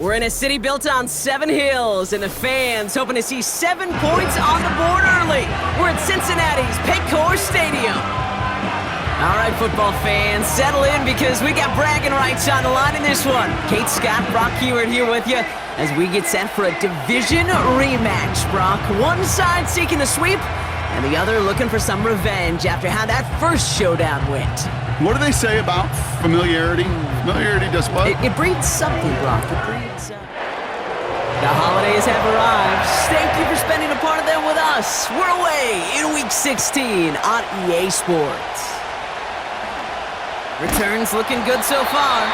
We're in a city built on 7 hills, and the fans hoping to see 7 points on the board early. We're at Cincinnati's Paycor Stadium. All right, football fans, settle in because we got bragging rights on the line in this one. Kate Scott, Brock Heward here with you as we get set for a division rematch, Brock. One side seeking the sweep, and the other looking for some revenge after how that first showdown went. What do they say about familiarity? Familiarity does what? It breeds something, Brock. It breeds... The holidays have arrived. Thank you for spending a part of them with us. We're away in Week 16 on EA Sports. Return's looking good so far.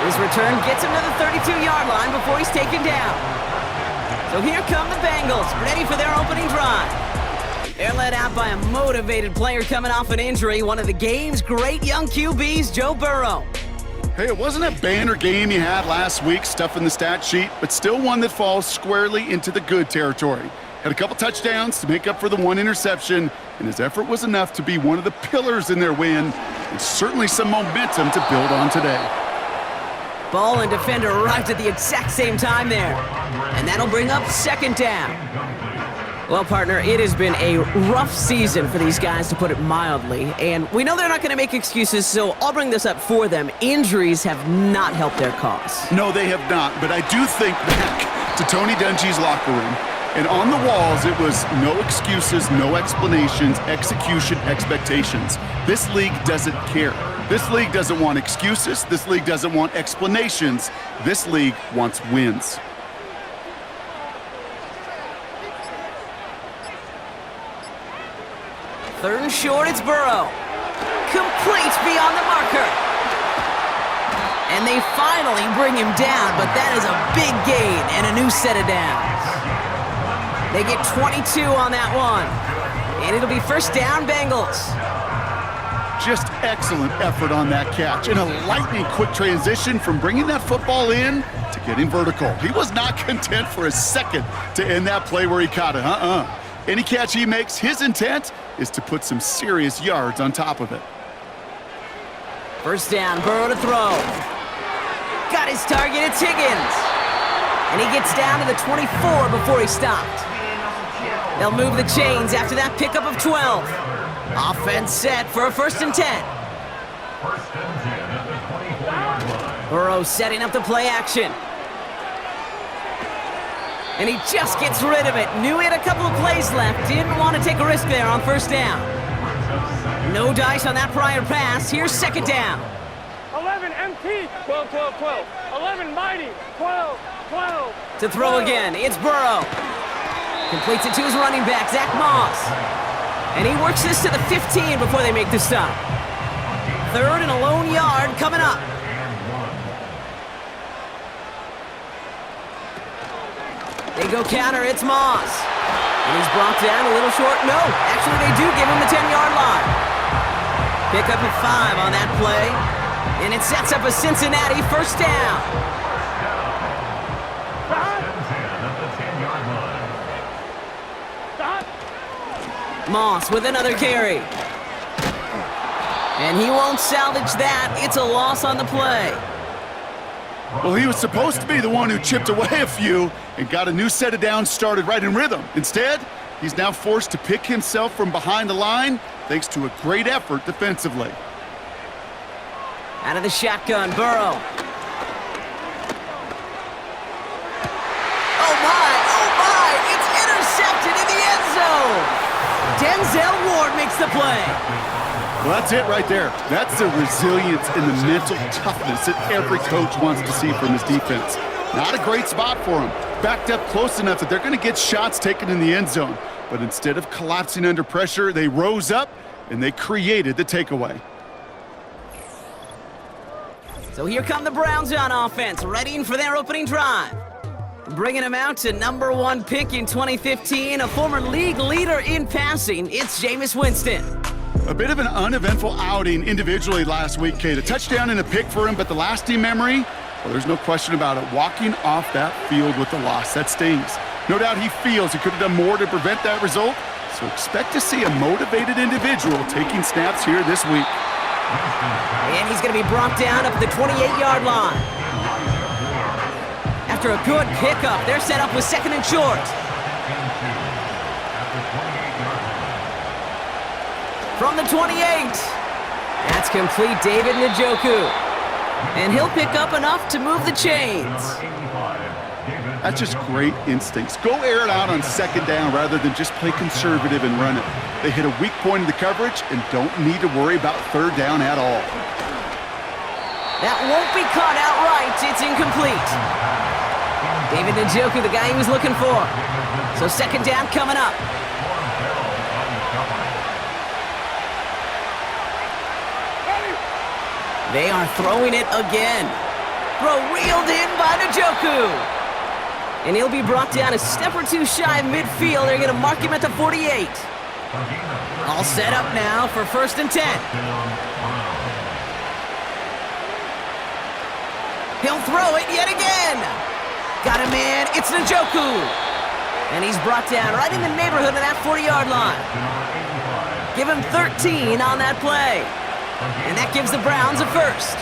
His return gets him to the 32-yard line before he's taken down. So here come the Bengals, ready for their opening drive. They're led out by a motivated player coming off an injury, one of the game's great young QBs, Joe Burrow. Hey, it wasn't a banner game you had last week, stuff in the stat sheet, but still one that falls squarely into the good territory. Had a couple touchdowns to make up for the one interception, and his effort was enough to be one of the pillars in their win, and certainly some momentum to build on today. Ball and defender arrived at the exact same time there, and that'll bring up second down. Well, partner, it has been a rough season for these guys, to put it mildly, and we know they're not going to make excuses, so I'll bring this up for them. Injuries have not helped their cause. No, they have not, but I do think back to Tony Dungy's locker room, and on the walls it was no excuses, no explanations, execution, expectations. This league doesn't care. This league doesn't want excuses. This league doesn't want explanations. This league wants wins. Third and short, it's Burrow. Complete beyond the marker. And they finally bring him down, but that is a big gain and a new set of downs. They get 22 on that one. And it'll be first down, Bengals. Just excellent effort on that catch. And a lightning quick transition from bringing that football in to getting vertical. He was not content for a second to end that play where he caught it. Any catch he makes, his intent is to put some serious yards on top of it. First down, Burrow to throw. Got his target, it's Higgins. And he gets down to the 24 before he stopped. They'll move the chains after that pickup of 12. Offense set for a first and 10. Burrow setting up the play action. And he just gets rid of it. Knew he had a couple of plays left. Didn't want to take a risk there on first down. No dice on that prior pass. Here's second down. 11 MT, 12, 12, 12. 11 Mighty, 12, 12. To throw again, it's Burrow. Completes it to his running back, Zach Moss. And he works this to the 15 before they make the stop. Third and a lone yard coming up. They go counter, it's Moss. And he's brought down a little short. No, actually they do give him the 10-yard line. Pick up a 5 on that play. And it sets up a Cincinnati first down. Moss with another carry. And he won't salvage that. It's a loss on the play. Well, he was supposed to be the one who chipped away a few and got a new set of downs started right in rhythm. Instead, he's now forced to pick himself from behind the line thanks to a great effort defensively. Out of the shotgun, Burrow. Oh my, it's intercepted in the end zone. Denzel Ward makes the play. Well, that's it right there. That's the resilience and the mental toughness that every coach wants to see from his defense. Not a great spot for him. Backed up close enough that they're going to get shots taken in the end zone. But instead of collapsing under pressure, they rose up and they created the takeaway. So here come the Browns on offense, readying for their opening drive. Bringing him out to #1 pick in 2015, a former league leader in passing, it's Jameis Winston. A bit of an uneventful outing individually last week, Kate. A touchdown and a pick for him, but the lasting memory, well, there's no question about it. Walking off that field with the loss, that stings. No doubt he feels he could have done more to prevent that result, so expect to see a motivated individual taking snaps here this week. And he's going to be brought down up at the 28-yard line. After a good pickup, they're set up with 2nd and short. From the 28. That's complete, David Njoku. And he'll pick up enough to move the chains. That's just great instincts. Go air it out on 2nd down rather than just play conservative and run it. They hit a weak point in the coverage and don't need to worry about 3rd down at all. That won't be caught outright. It's incomplete. David Njoku, the guy he was looking for. So 2nd down coming up. They are throwing it again. Throw reeled in by Njoku. And he'll be brought down a step or two shy of midfield. They're going to mark him at the 48. All set up now for 1st and 10. He'll throw it yet again. Got him in. It's Njoku. And he's brought down right in the neighborhood of that 40-yard line. Give him 13 on that play. And that gives the Browns a 1st.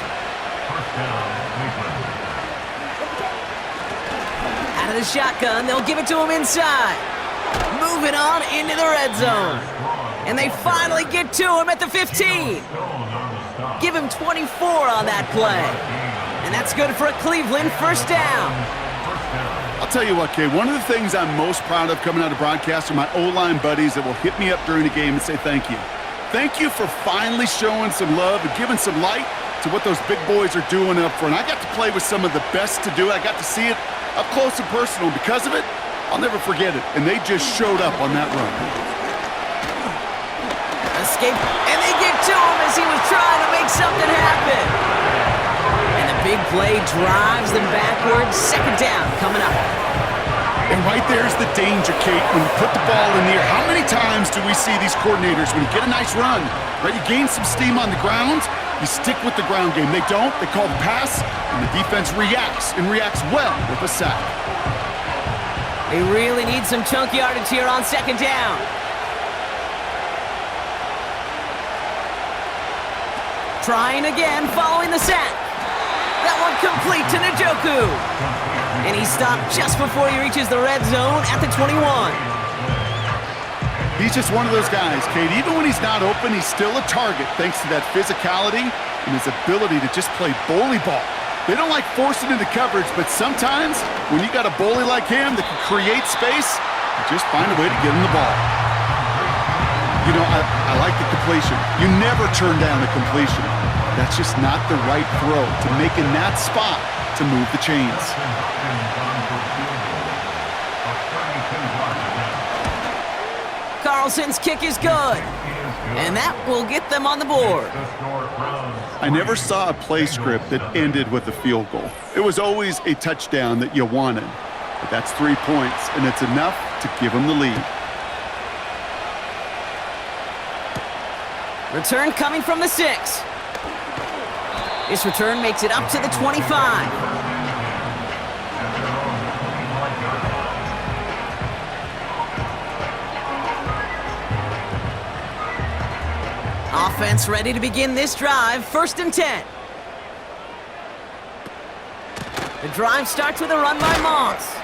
Out of the shotgun, they'll give it to him inside. Moving on into the red zone. And they finally get to him at the 15. Give him 24 on that play. And that's good for a Cleveland 1st down. I'll tell you what, Kay, one of the things I'm most proud of coming out of broadcast are my O-line buddies that will hit me up during the game and say thank you. Thank you for finally showing some love and giving some light to what those big boys are doing up front. I got to play with some of the best to do it. I got to see it up close and personal. Because of it, I'll never forget it. And they just showed up on that run. Escape, and they get to him as he was trying to make something happen. And the big play drives them backwards. 2nd down coming up. And right there's the danger, Kate, when you put the ball in the air. How many times do we see these coordinators, when you get a nice run, right, you gain some steam on the ground, you stick with the ground game. They don't. They call the pass, and the defense reacts, and reacts well with a sack. They really need some chunk yardage here on 2nd down. Trying again following the sack. That one complete to Njoku. And he stopped just before he reaches the red zone at the 21. He's just one of those guys, Kate. Even when he's not open, he's still a target thanks to that physicality and his ability to just play bully ball. They don't like forcing into coverage, but sometimes when you got a bully like him that can create space, you just find a way to get him the ball. You know, I like the completion. You never turn down a completion. That's just not the right throw to make in that spot to move the chains. Carlson's kick is good. And that will get them on the board. I never saw a play script that ended with a field goal. It was always a touchdown that you wanted. But that's 3 points, and it's enough to give them the lead. Return coming from the 6. This return makes it up to the 25. Offense ready to begin this drive. 1st and 10. The drive starts with a run by Moss.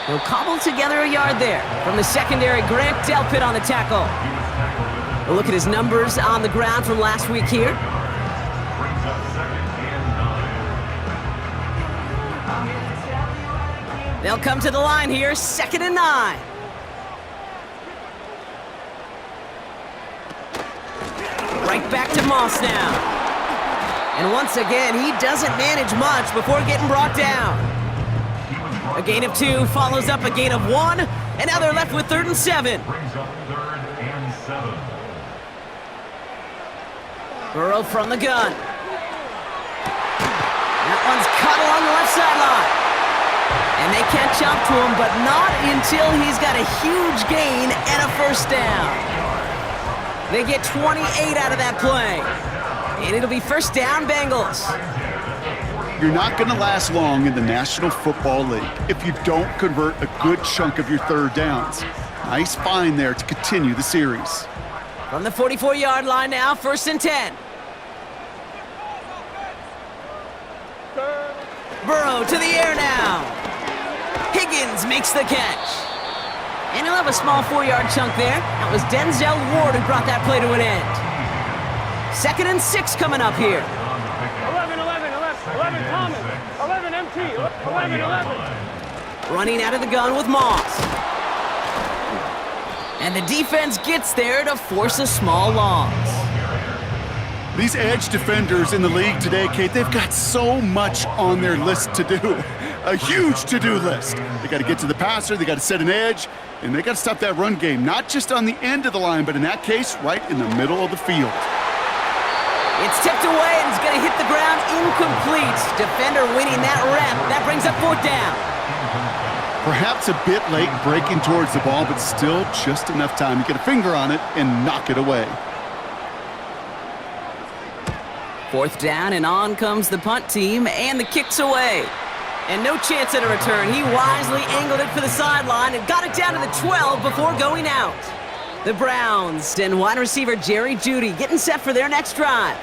He'll cobble together a yard there. From the secondary, Grant Delpit on the tackle. A look at his numbers on the ground from last week here. They'll come to the line here, 2nd and 9. Right back to Moss now. And once again, he doesn't manage much before getting brought down. A gain of 2 follows up a gain of 1, and now they're left with 3rd and 7. Burrow from the gun. That one's cut along the left sideline. And they catch up to him, but not until he's got a huge gain and a 1st down. They get 28 out of that play. And it'll be 1st down, Bengals. You're not going to last long in the National Football League if you don't convert a good chunk of your 3rd downs. Nice find there to continue the series. From the 44-yard line now, 1st and 10. Burrow to the air now. makes the catch. And he'll have a small 4-yard chunk there. That was Denzel Ward who brought that play to an end. 2nd and 6 coming up here. 11 Thomas, 11 MT, 11. Running out of the gun with Moss. And the defense gets there to force a small loss. These edge defenders in the league today, Kate, they've got so much on their list to do. A huge to-do list. They got to get to the passer, they got to set an edge, and they got to stop that run game, not just on the end of the line, but in that case, right in the middle of the field. It's tipped away and it's going to hit the ground incomplete. Defender winning that rep. That brings up 4th down. Perhaps a bit late breaking towards the ball, but still just enough time to get a finger on it and knock it away. 4th down, and on comes the punt team, and the kick's away. And no chance at a return. He wisely angled it for the sideline and got it down to the 12 before going out. The Browns and wide receiver Jerry Jeudy getting set for their next drive.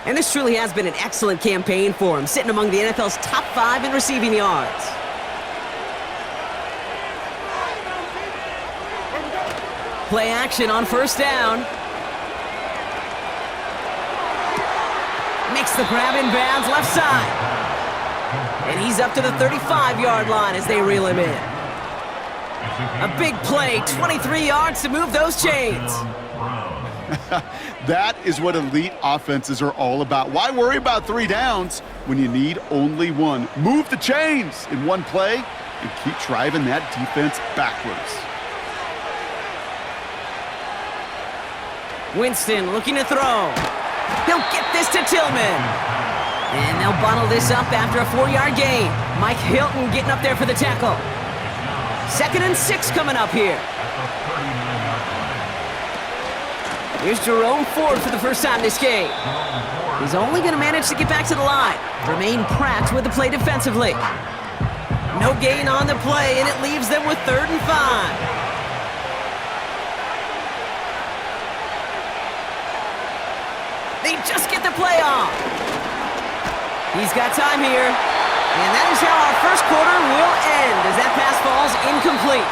And this truly has been an excellent campaign for him, sitting among the NFL's top 5 in receiving yards. Play action on 1st down. Makes the grab in bounds left side. And he's up to the 35-yard line as they reel him in. A big play, 23 yards to move those chains. That is what elite offenses are all about. Why worry about 3 downs when you need only 1? Move the chains in one play and keep driving that defense backwards. Winston looking to throw. He'll get this to Tillman. And they'll bottle this up after a 4-yard gain. Mike Hilton getting up there for the tackle. 2nd and 6 coming up here. Here's Jerome Ford for the first time this game. He's only going to manage to get back to the line. Jermaine Pratt with the play defensively. No gain on the play, and it leaves them with 3rd and 5. They just get the play off. He's got time here. And that is how our first quarter will end as that pass falls incomplete.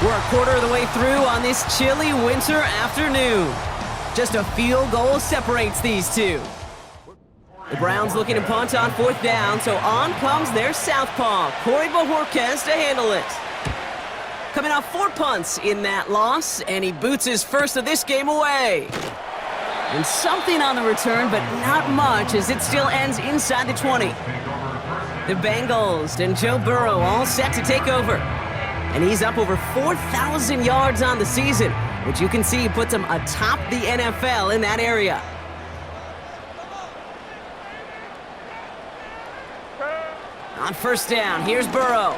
We're a quarter of the way through on this chilly winter afternoon. Just a field goal separates these two. The Browns looking to punt on 4th down, so on comes their southpaw, Corey Bojorquez, to handle it. Coming off 4 punts in that loss, and he boots his first of this game away. And something on the return, but not much, as it still ends inside the 20. The Bengals and Joe Burrow all set to take over. And he's up over 4,000 yards on the season, which you can see puts him atop the NFL in that area. On 1st down, here's Burrow.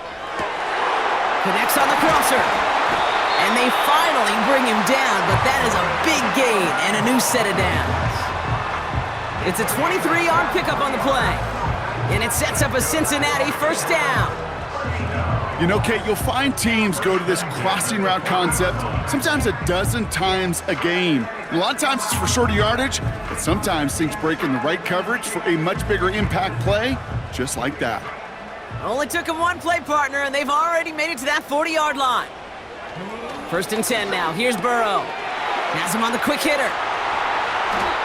Connects on the crosser. And they finally bring him down, but that is a big gain and a new set of downs. It's a 23-yard pickup on the play. And it sets up a Cincinnati 1st down. You know, Kate, you'll find teams go to this crossing route concept sometimes a dozen times a game. And a lot of times it's for shorter yardage, but sometimes things break in the right coverage for a much bigger impact play, just like that. Only took him 1 play, partner, and they've already made it to that 40-yard line. 1st and 10 now. Here's Burrow. Has him on the quick hitter.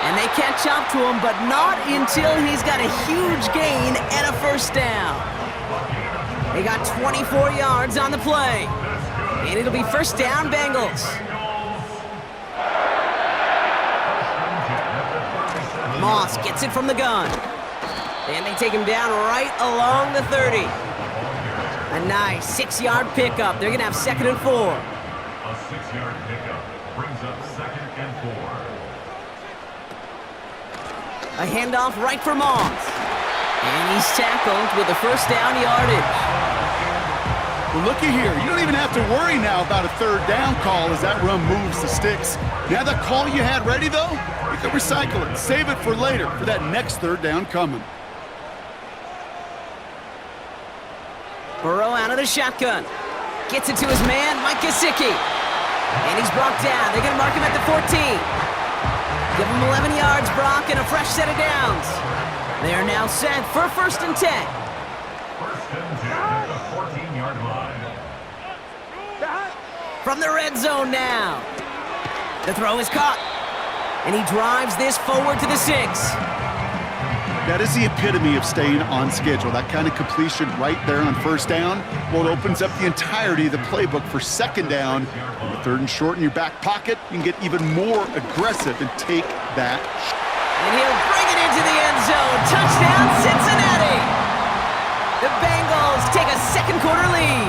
And they catch up to him, but not until he's got a huge gain and a 1st down. They got 24 yards on the play. And it'll be 1st down, Bengals. Moss gets it from the gun. And they take him down right along the 30. A nice 6-yard pickup. They're going to have 2nd and 4. A 6-yard pickup brings up 2nd and 4. A handoff right for Moss. And he's tackled with a 1st down yardage. Well, looky here. You don't even have to worry now about a 3rd down call as that run moves the sticks. Now that call you had ready, though, you can recycle it. Save it for later for that next 3rd down coming. Burrow out of the shotgun. Gets it to his man, Mike Gesicki. And he's brought down. They're going to mark him at the 14. Give him 11 yards, Brock, and a fresh set of downs. They are now set for 1st and 10. 1st and 10. 14-yard line. From the red zone now. The throw is caught. And he drives this forward to the 6. That is the epitome of staying on schedule. That kind of completion right there on first down. Well, it opens up the entirety of the playbook for second down. With 3rd and short in your back pocket, you can get even more aggressive and take that. And he'll bring it into the end zone. Touchdown, Cincinnati! The Bengals take a second quarter lead.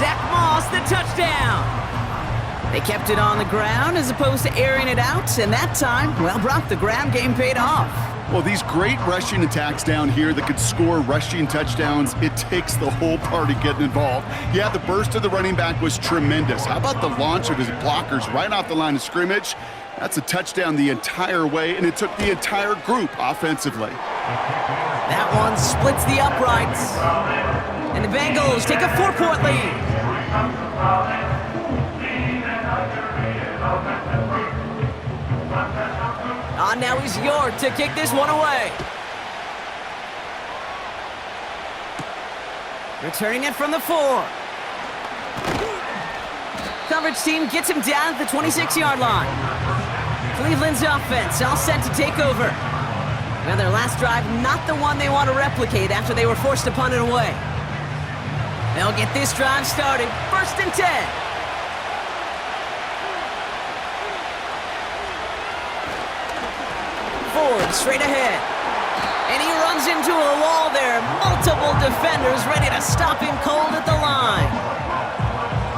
Zach Moss, the touchdown. They kept it on the ground as opposed to airing it out, and that time, well, Brock, the ground game paid off. Well, these great rushing attacks down here that could score rushing touchdowns, it takes the whole party getting involved. Yeah, the burst of the running back was tremendous. How about the launch of his blockers right off the line of scrimmage? That's a touchdown the entire way, and it took the entire group offensively. That one splits the uprights. And the Bengals take a 4-point lead. Now he's York to kick this one away. Returning it from the 4. Coverage team gets him down at the 26-yard line. Cleveland's offense all set to take over. Now their last drive, not the one they want to replicate after they were forced to punt it away. They'll get this drive started. 1st and 10. Ford straight ahead. And he runs into a wall there. Multiple defenders ready to stop him cold at the line.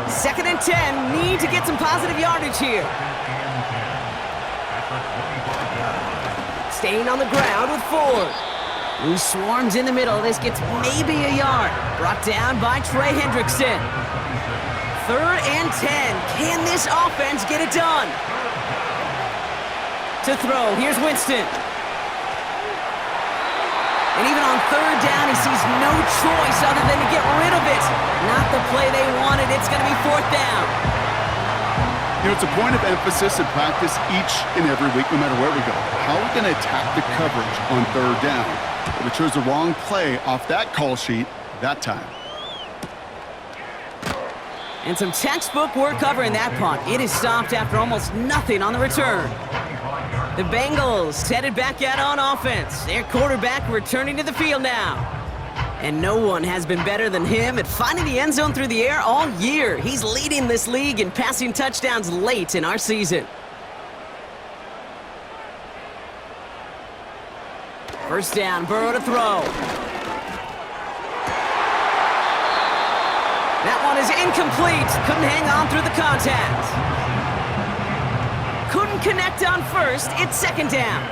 2nd and 10. Need to get some positive yardage here. Staying on the ground with Ford. Who swarms in the middle. This gets maybe a yard. Brought down by Trey Hendrickson. 3rd and 10. Can this offense get it done? To throw, here's Winston. And even on 3rd down, he sees no choice other than to get rid of it. Not the play they wanted, it's gonna be 4th down. You know, it's a point of emphasis in practice each and every week, no matter where we go. How are we gonna attack the coverage on 3rd down? But we chose the wrong play off that call sheet that time. And some textbook work covering that punt. It is stopped after almost nothing on the return. The Bengals headed back out on offense. Their quarterback returning to the field now. And no one has been better than him at finding the end zone through the air all year. He's leading this league in passing touchdowns late in our season. 1st down, Burrow to throw. That one is incomplete. Couldn't hang on through the contact. Couldn't connect on 1st. It's 2nd down.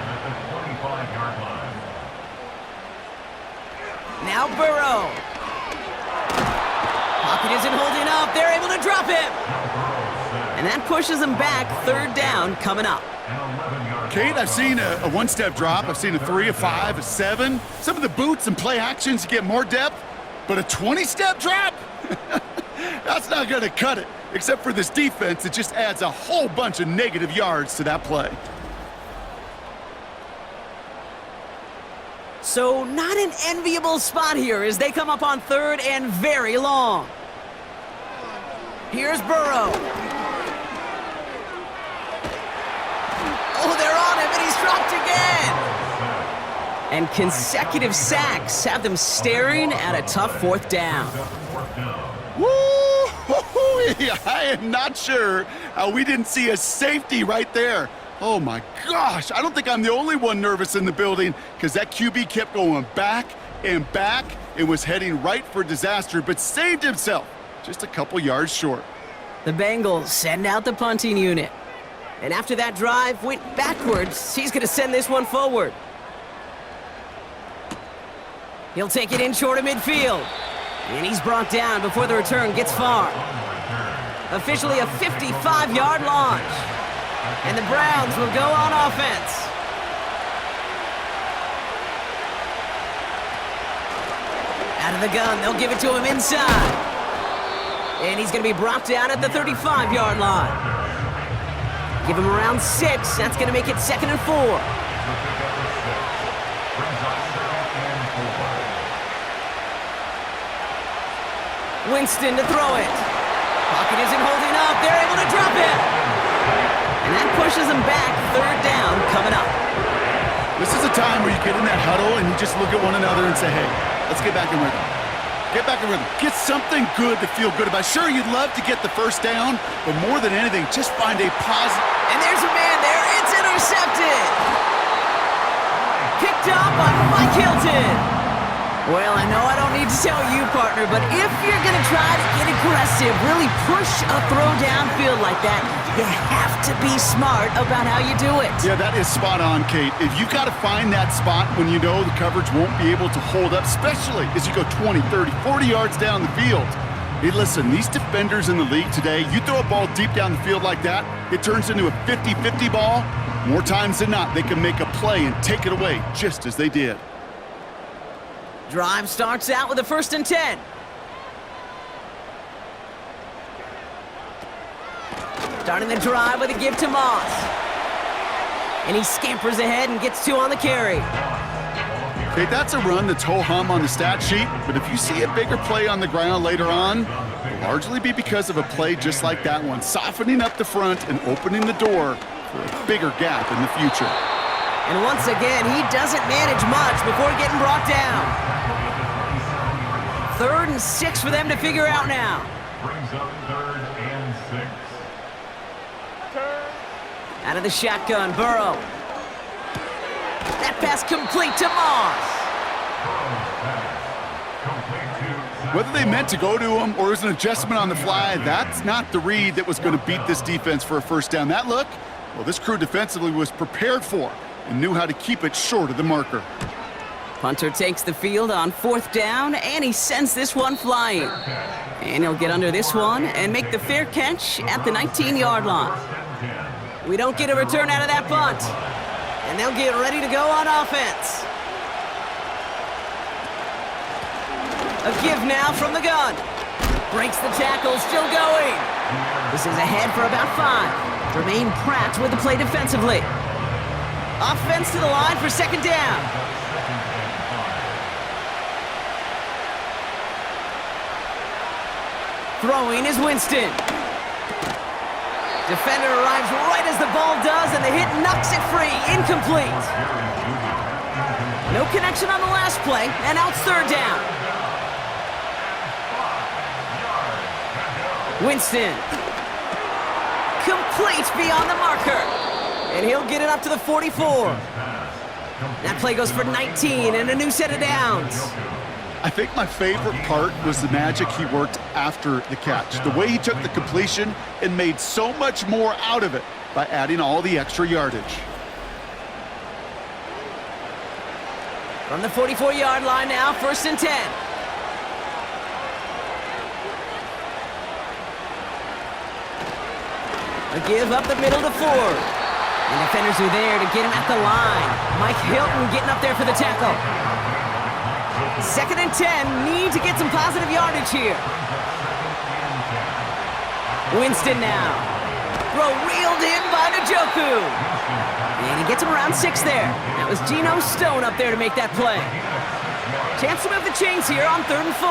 Now Burrow. Pocket isn't holding up. They're able to drop him. And that pushes them back. 3rd down coming up. Kate, I've seen a 1-step drop. I've seen a 3, a 5, a 7. Some of the boots and play actions to get more depth. But a 20-step drop? That's not going to cut it. Except for this defense, it just adds a whole bunch of negative yards to that play. So not an enviable spot here as they come up on 3rd and very long. Here's Burrow. Oh, they're on him, and he's dropped again. And consecutive sacks have them staring at a tough 4th down. Woo! I am not sure how we didn't see a safety right there. Oh my gosh, I don't think I'm the only one nervous in the building because that QB kept going back and back and was heading right for disaster, but saved himself just a couple yards short. The Bengals send out the punting unit. And after that drive went backwards, he's gonna send this one forward. He'll take it in short of midfield. And he's brought down before the return gets far. Officially a 55-yard launch. And the Browns will go on offense. Out of the gun, they'll give it to him inside. And he's going to be brought down at the 35-yard line. Give him around 6. That's going to make it 2nd and 4. Winston to throw it. Pocket isn't holding up. They're able to drop it. And that pushes them back. Third down coming up. This is a time where you get in that huddle and you just look at one another and say, hey, let's get back in rhythm. Get back in rhythm. Get something good to feel good about. Sure, you'd love to get the first down, but more than anything, just find a positive. And there's a man there. It's intercepted. Picked up by Mike Hilton. Well, I know I don't need to tell you, partner, but if you're going to try to get aggressive, really push a throw downfield like that, you have to be smart about how you do it. Yeah, that is spot on, Kate. If you've got to find that spot when you know the coverage won't be able to hold up, especially as you go 20, 30, 40 yards down the field. Hey, listen, these defenders in the league today, you throw a ball deep down the field like that, it turns into a 50-50 ball. More times than not, they can make a play and take it away, just as they did. Drive starts out with a 1st and 10. Starting the drive with a give to Moss. And he scampers ahead and gets 2 on the carry. Okay, that's a run that's ho-hum on the stat sheet, but if you see a bigger play on the ground later on, it'll largely be because of a play just like that one, softening up the front and opening the door for a bigger gap in the future. And once again, he doesn't manage much before getting brought down. 3rd and 6 for them to figure out now. Brings up 3rd and 6. Out of the shotgun, Burrow. That pass complete to Moss. Whether they meant to go to him or it was an adjustment on the fly, that's not the read that was going to beat this defense for a first down. That look, well, this crew defensively was prepared for and knew how to keep it short of the marker. Punter takes the field on 4th down, and he sends this one flying. And he'll get under this one and make the fair catch at the 19-yard line. We don't get a return out of that punt. And they'll get ready to go on offense. A give now from the gun. Breaks the tackle, still going. This is ahead for about 5. Remain Pratt with the play defensively. Offense to the line for 2nd down. Throwing is Winston. Defender arrives right as the ball does, and the hit knocks it free. Incomplete. No connection on the last play, and now it's 3rd down. Winston. Complete beyond the marker. And he'll get it up to the 44. That play goes for 19 and a new set of downs. I think my favorite part was the magic he worked after the catch. The way he took the completion and made so much more out of it by adding all the extra yardage. From the 44-yard line now, 1st and 10. A give up the middle to Ford. And defenders are there to get him at the line. Mike Hilton getting up there for the tackle. 2nd and 10, need to get some positive yardage here. Winston now. Throw reeled in by Njoku. And he gets him around 6 there. That was Geno Stone up there to make that play. Chance to move the chains here on 3rd and 4.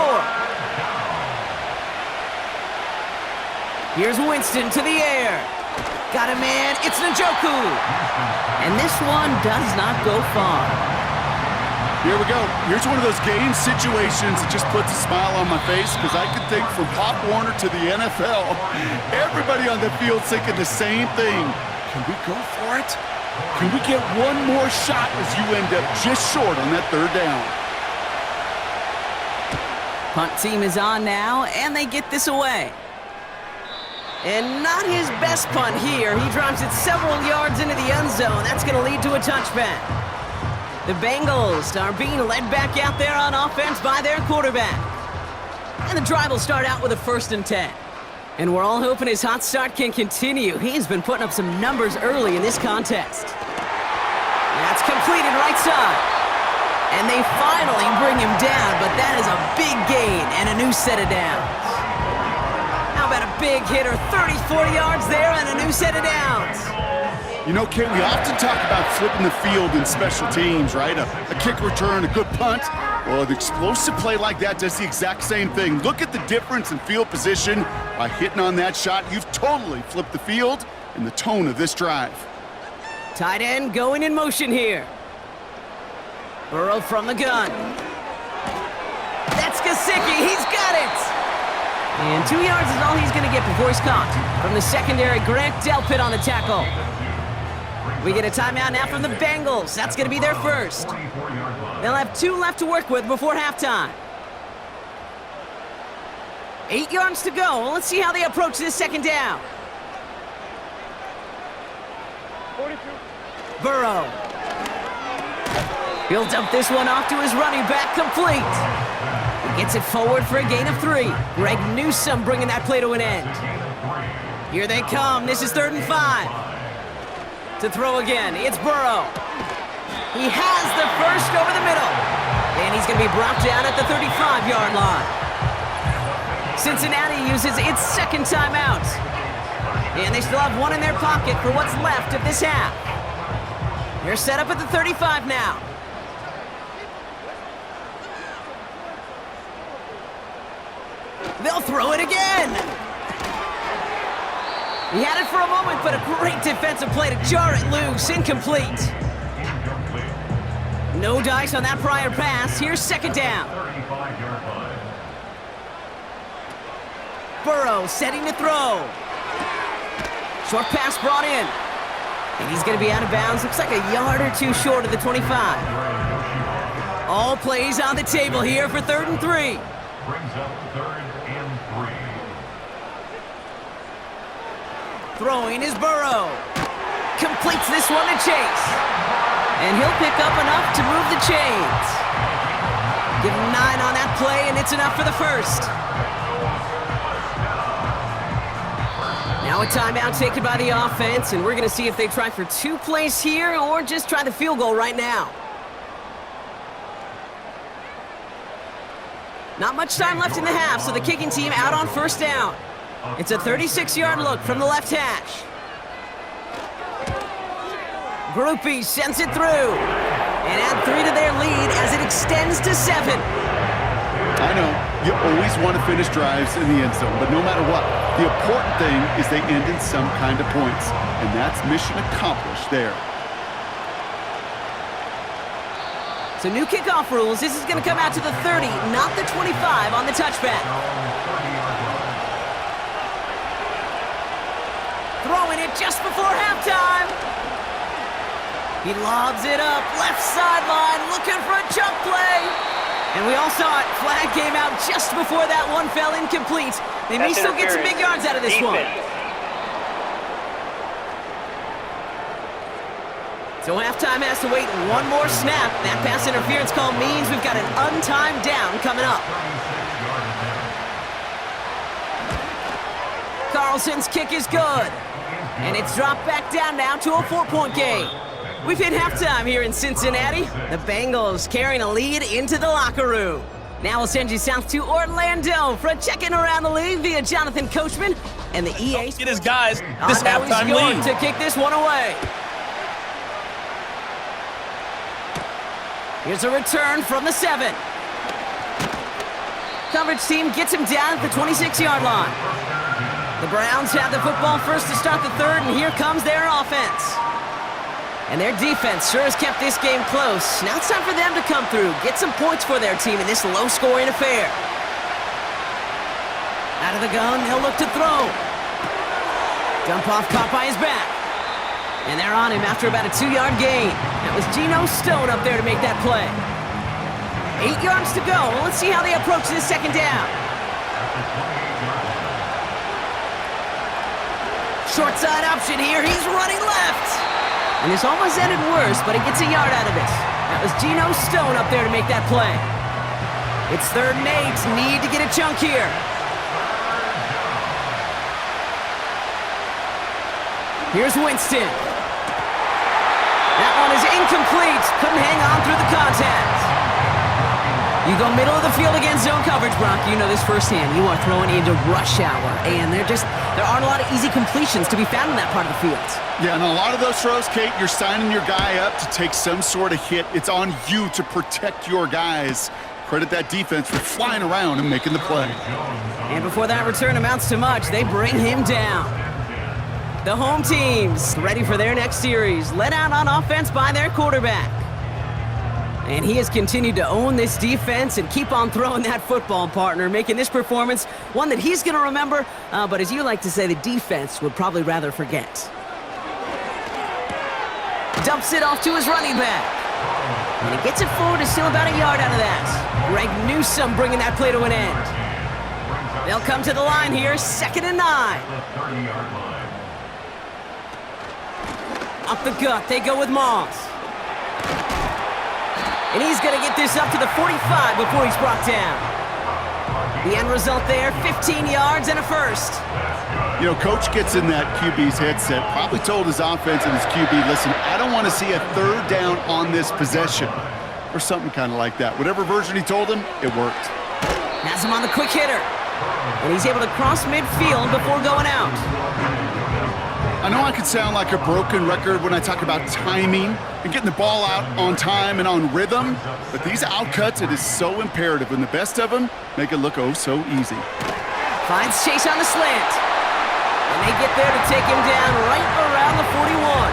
Here's Winston to the air. Got a man, it's Njoku. And this one does not go far. Here we go. Here's one of those game situations that just puts a smile on my face because I can think from Pop Warner to the NFL, everybody on the field thinking the same thing. Can we go for it? Can we get one more shot as you end up just short on that 3rd down? Punt team is on now, and they get this away. And not his best punt here. He drives it several yards into the end zone. That's going to lead to a touchback. The Bengals are being led back out there on offense by their quarterback. And the drive will start out with a 1st and 10. And we're all hoping his hot start can continue. He's been putting up some numbers early in this contest. That's completed right side. And they finally bring him down, but that is a big gain and a new set of downs. How about a big hitter, 30, 40 yards there and a new set of downs? You know, Kate, we often talk about flipping the field in special teams, right? A kick return, a good punt. Well, an explosive play like that does the exact same thing. Look at the difference in field position. By hitting on that shot, you've totally flipped the field and the tone of this drive. Tight end going in motion here. Burrow from the gun. That's Gesicki. He's got it. And 2 yards is all he's going to get before he's caught. From the secondary, Grant Delpit on the tackle. We get a timeout now from the Bengals. That's going to be their first. They'll have 2 left to work with before halftime. 8 yards to go. Let's see how they approach this second down. 42. Burrow. He'll dump this one off to his running back, complete. He gets it forward for a gain of 3. Greg Newsome bringing that play to an end. Here they come. This is 3rd and 5. To throw again, it's Burrow. He has the first over the middle. And he's going to be brought down at the 35-yard line. Cincinnati uses its second timeout. And they still have 1 in their pocket for what's left of this half. They're set up at the 35 now. They'll throw it again. He had it for a moment, but a great defensive play to jar it loose. Incomplete. No dice on that prior pass. Here's second down. Burrow setting to throw. Short pass brought in. And he's going to be out of bounds. Looks like a yard or 2 short of the 25. All plays on the table here for 3rd and 3. Brings up 3rd and 3. Throwing is Burrow. Completes this one to Chase. And he'll pick up enough to move the chains. Give him 9 on that play, and it's enough for the first. Now a timeout taken by the offense, and we're going to see if they try for 2 plays here or just try the field goal right now. Not much time left in the half, so the kicking team out on 1st down. It's a 36-yard look from the left hash. Groupie sends it through. And add 3 to their lead as it extends to 7. I know, you always want to finish drives in the end zone, but no matter what, the important thing is they end in some kind of points. And that's mission accomplished there. So new kickoff rules. This is going to come out to the 30, not the 25 on the touchback. Throwing it just before halftime. He lobs it up, left sideline, looking for a chunk play. And we all saw it. Flag came out just before that one fell incomplete. They may still get some big yards out of this one. So halftime has to wait 1 more snap. That pass interference call means we've got an untimed down coming up. Carlson's kick is good. And it's dropped back down now to a 4-point game. We've hit halftime here in Cincinnati. The Bengals carrying a lead into the locker room. Now we'll send you south to Orlando for a check-in around the league via Jonathan Coachman and the EA. Get his guys this halftime lead. To kick this one away. Here's a return from the 7. Coverage team gets him down at the 26-yard line. The Browns have the football first to start the 3rd, and here comes their offense. And their defense sure has kept this game close. Now it's time for them to come through, get some points for their team in this low-scoring affair. Out of the gun, they'll look to throw. Dump off caught by his back. And they're on him after about a 2-yard gain. That was Geno Stone up there to make that play. 8 yards to go. Let's see how they approach this second down. Short side option here. He's running left. And this almost ended worse, but he gets a yard out of it. That was Geno Stone up there to make that play. It's 3rd and 8. Need to get a chunk here. Here's Winston. That one is incomplete. Couldn't hang on through the contact. You go middle of the field against zone coverage, Brock. You know this firsthand. You are throwing into rush hour, and there aren't a lot of easy completions to be found in that part of the field. Yeah, and a lot of those throws, Kate, you're signing your guy up to take some sort of hit. It's on you to protect your guys. Credit that defense for flying around and making the play. And before that return amounts to much, they bring him down. The home team's ready for their next series, led out on offense by their quarterback. And he has continued to own this defense and keep on throwing that football, partner, making this performance one that he's going to remember, but as you like to say, the defense would probably rather forget. Dumps it off to his running back. And he gets it forward to still about a yard out of that. Greg Newsome bringing that play to an end. They'll come to the line here, 2nd and 9. Up the gut, they go with Moss. And he's going to get this up to the 45 before he's brought down. The end result there, 15 yards and a first. You know, coach gets in that QB's headset, probably told his offense and his QB, listen, I don't want to see a 3rd down on this possession. Or something kind of like that. Whatever version he told him, it worked. Has him on the quick hitter. And he's able to cross midfield before going out. I know I could sound like a broken record when I talk about timing and getting the ball out on time and on rhythm, but these outcuts, it is so imperative, and the best of them make it look oh so easy. Finds Chase on the slant. And they get there to take him down right around the 41.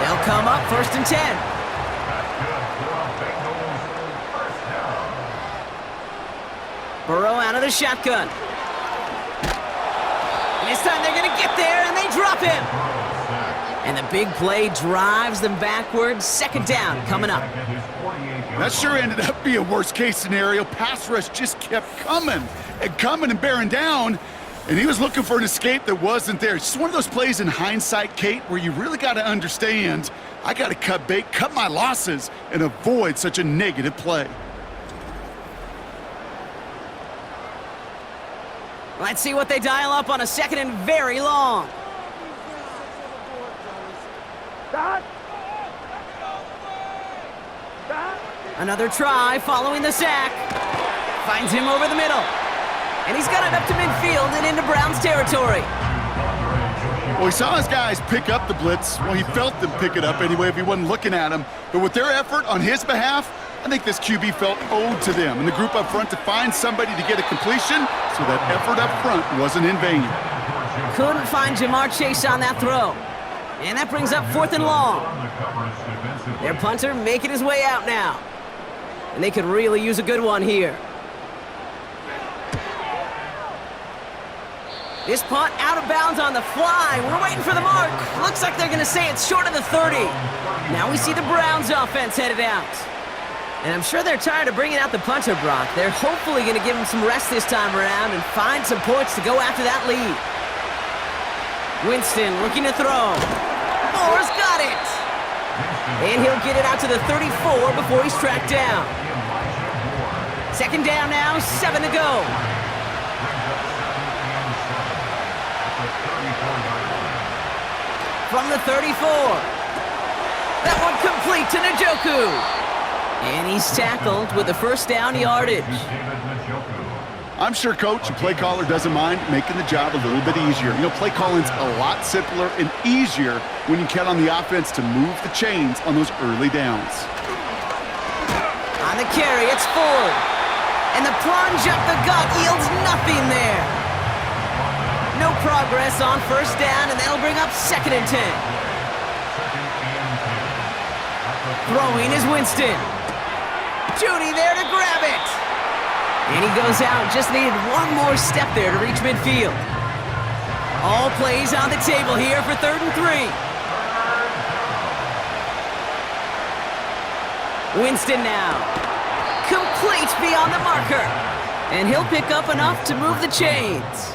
They'll come up 1st and 10. Burrow out of the shotgun. And this time they're going to get there, and they drop him. And the big play drives them backwards. 2nd down coming up. That sure ended up being a worst-case scenario. Pass rush just kept coming and bearing down, and he was looking for an escape that wasn't there. It's just one of those plays in hindsight, Kate, where you really got to understand, I got to cut bait, cut my losses, and avoid such a negative play. Let's see what they dial up on a 2nd and very long. Another try following the sack. Finds him over the middle. And he's got it up to midfield and into Browns territory. Well, he saw his guys pick up the blitz. Well, he felt them pick it up anyway if he wasn't looking at him. But with their effort on his behalf, I think this QB felt owed to them and the group up front to find somebody to get a completion so that effort up front wasn't in vain. Couldn't find Jamar Chase on that throw. And that brings up 4th and long. Their punter making his way out now. And they could really use a good one here. This punt out of bounds on the fly. We're waiting for the mark. Looks like they're going to say it's short of the 30. Now we see the Browns offense headed out. And I'm sure they're tired of bringing out the punter, Brock. They're hopefully going to give him some rest this time around and find some points to go after that lead. Winston looking to throw. Moore's got it. And he'll get it out to the 34 before he's tracked down. 2nd down now, 7 to go. From the 34. That one complete to Njoku. And he's tackled with the 1st down yardage. I'm sure coach and play caller doesn't mind making the job a little bit easier. You know, play calling's a lot simpler and easier when you count on the offense to move the chains on those early downs. On the carry, it's Ford. And the plunge up the gut yields nothing there. No progress on 1st down, and that'll bring up 2nd and 10. Throwing is Winston. Judy there to grab it. And he goes out, just needed one more step there to reach midfield. All plays on the table here for 3rd and 3. Winston now. Complete beyond the marker. And he'll pick up enough to move the chains.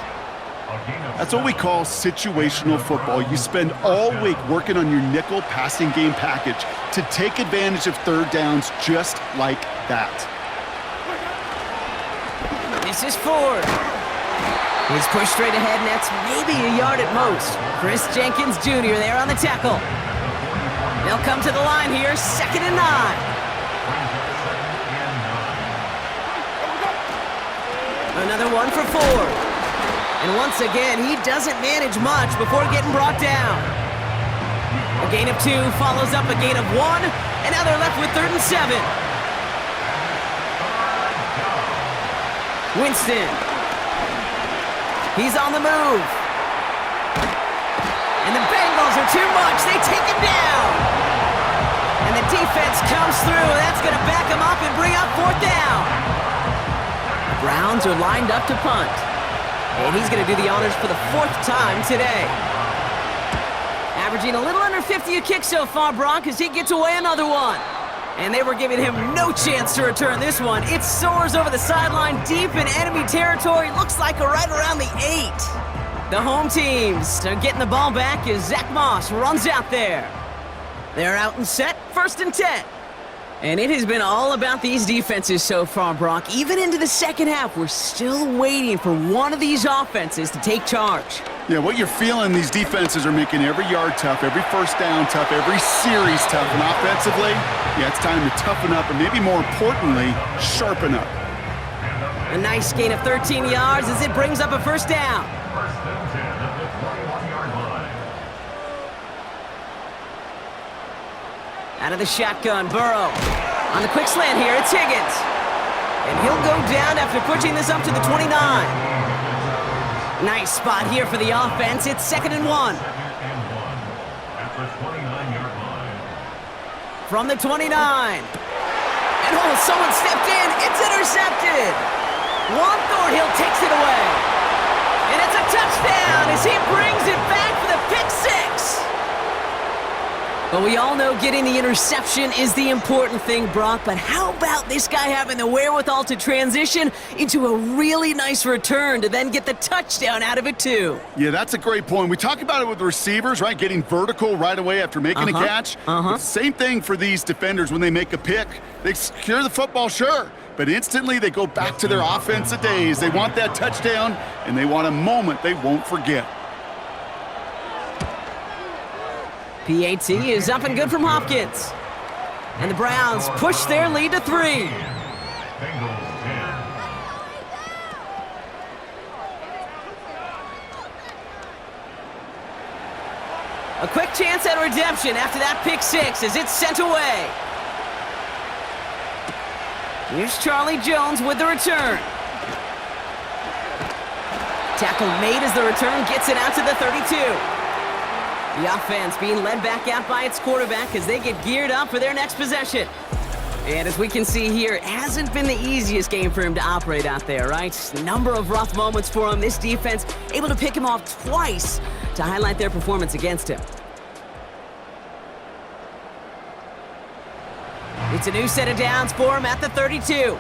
That's what we call situational football. You spend all week working on your nickel passing game package to take advantage of 3rd downs just like that. This is Ford. He's pushed straight ahead, and that's maybe a yard at most. Chris Jenkins Jr. there on the tackle. They'll come to the line here, 2nd and 9. Another one for Ford. And once again, he doesn't manage much before getting brought down. A gain of 2 follows up a gain of 1, and now they're left with 3rd and 7. Winston. He's on the move. And the Bengals are too much. They take him down. And the defense comes through. That's going to back him up and bring up 4th down. The Browns are lined up to punt. And he's going to do the honors for the 4th time today. Averaging a little under 50 a kick so far, Brock, as he gets away another one. And they were giving him no chance to return this one. It soars over the sideline deep in enemy territory. Looks like right around the 8. The home teams are getting the ball back as Zach Moss runs out there. They're out and set, 1st and 10. And it has been all about these defenses so far, Brock. Even into the second half, we're still waiting for one of these offenses to take charge. Yeah, what you're feeling, these defenses are making every yard tough, every 1st down tough, every series tough. And offensively, yeah, it's time to toughen up and maybe more importantly, sharpen up. A nice gain of 13 yards as it brings up a 1st down. First and 10 at the 21-yard line. Out of the shotgun, Burrow. On the quick slant here, it's Higgins. And he'll go down after pushing this up to the 29. Nice spot here for the offense. It's 2nd and 1. 2nd and 1 at the 29-yard line. From the 29. And someone stepped in. It's intercepted. Juan Thornhill takes it away. And it's a touchdown as he brings it back for the pick 6. But we all know getting the interception is the important thing, Brock. But how about this guy having the wherewithal to transition into a really nice return to then get the touchdown out of it, too? Yeah, that's a great point. We talk about it with the receivers, right? Getting vertical right away after making a catch. It's the same thing for these defenders when they make a pick. They secure the football, sure, but instantly they go back to their offensive days. They want that touchdown, and they want a moment they won't forget. PAT is up and good from Hopkins. And the Browns push their lead to 3. Bengals 10. A quick chance at redemption after that pick 6 as it's sent away. Here's Charlie Jones with the return. Tackle made as the return gets it out to the 32. The offense being led back out by its quarterback as they get geared up for their next possession. And as we can see here, it hasn't been the easiest game for him to operate out there, right? Number of rough moments for him. This defense able to pick him off twice to highlight their performance against him. It's a new set of downs for him at the 32.